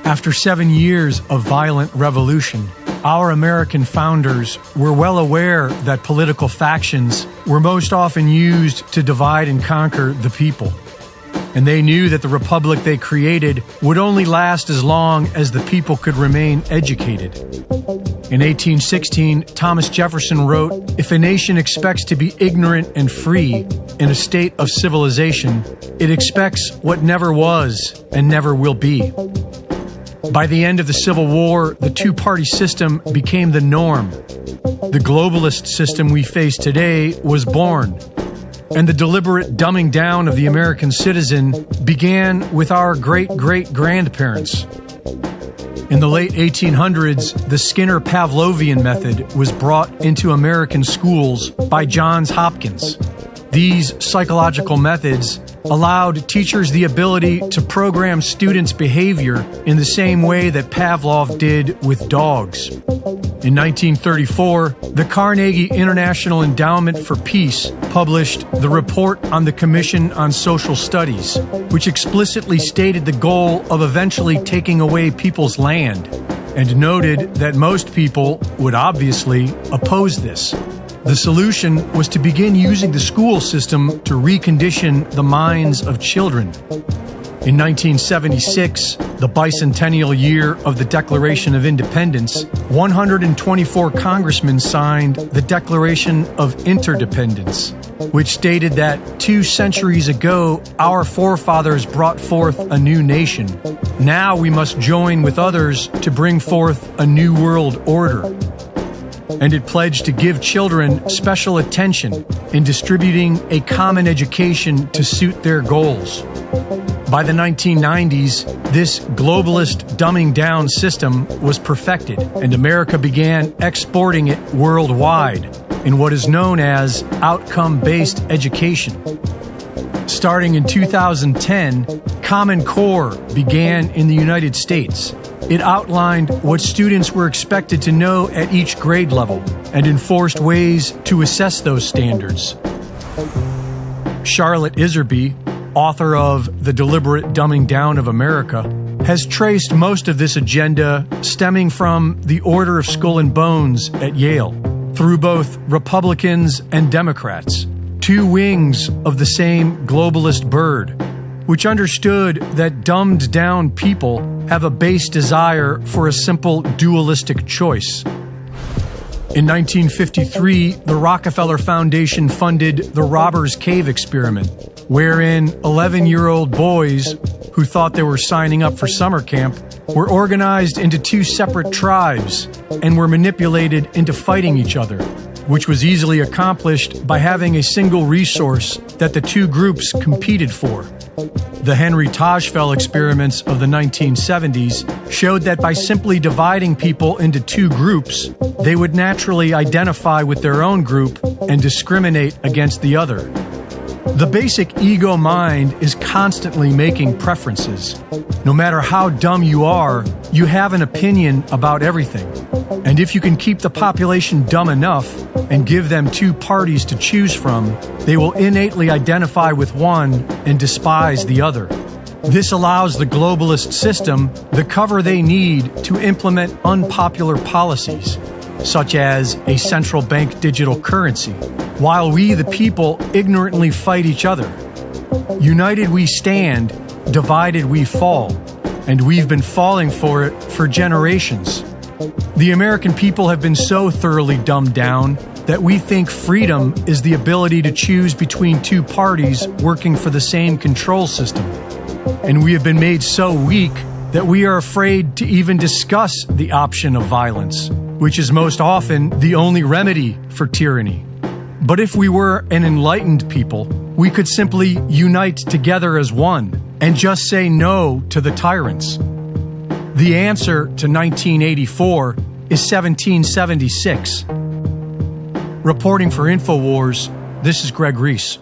After 7 years of violent revolution, our American founders were well aware that political factions were most often used to divide and conquer the people. And they knew that the republic they created would only last as long as the people could remain educated. In 1816, Thomas Jefferson wrote, "If a nation expects to be ignorant and free in a state of civilization, it expects what never was and never will be." By the end of the Civil War, the two-party system became the norm. The globalist system we face today was born, and the deliberate dumbing down of the American citizen began with our great-great-grandparents. In the late 1800s, the Skinner-Pavlovian method was brought into American schools by Johns Hopkins. These psychological methods allowed teachers the ability to program students' behavior in the same way that Pavlov did with dogs. In 1934, the Carnegie International Endowment for Peace published the Report on the Commission on Social Studies, which explicitly stated the goal of eventually taking away people's land, and noted that most people would obviously oppose this. The solution was to begin using the school system to recondition the minds of children. In 1976, the bicentennial year of the Declaration of Independence, 124 congressmen signed the Declaration of Interdependence, which stated that 2 centuries ago, our forefathers brought forth a new nation. Now we must join with others to bring forth a new world order. And it pledged to give children special attention in distributing a common education to suit their goals. By the 1990s, this globalist dumbing down system was perfected, and America began exporting it worldwide in what is known as outcome-based education. Starting in 2010, Common Core began in the United States. It outlined what students were expected to know at each grade level and enforced ways to assess those standards. Charlotte Iserby, author of The Deliberate Dumbing Down of America, has traced most of this agenda stemming from the Order of Skull and Bones at Yale, through both Republicans and Democrats, 2 wings of the same globalist bird, which understood that dumbed down people have a base desire for a simple dualistic choice. In 1953, the Rockefeller Foundation funded the Robbers Cave experiment, wherein 11-year-old boys who thought they were signing up for summer camp were organized into 2 separate tribes and were manipulated into fighting each other, which was easily accomplished by having a single resource that the 2 groups competed for. The Henry Tajfel experiments of the 1970s showed that by simply dividing people into 2 groups, they would naturally identify with their own group and discriminate against the other. The basic ego mind is constantly making preferences. No matter how dumb you are, you have an opinion about everything. And if you can keep the population dumb enough and give them 2 parties to choose from, they will innately identify with one and despise the other. This allows the globalist system the cover they need to implement unpopular policies, such as a central bank digital currency, while we, the people, ignorantly fight each other. United we stand, divided we fall, and we've been falling for it for generations. The American people have been so thoroughly dumbed down that we think freedom is the ability to choose between 2 parties working for the same control system. And we have been made so weak that we are afraid to even discuss the option of violence, which is most often the only remedy for tyranny. But if we were an enlightened people, we could simply unite together as one and just say no to the tyrants. The answer to 1984 is 1776. Reporting for InfoWars, this is Greg Reese.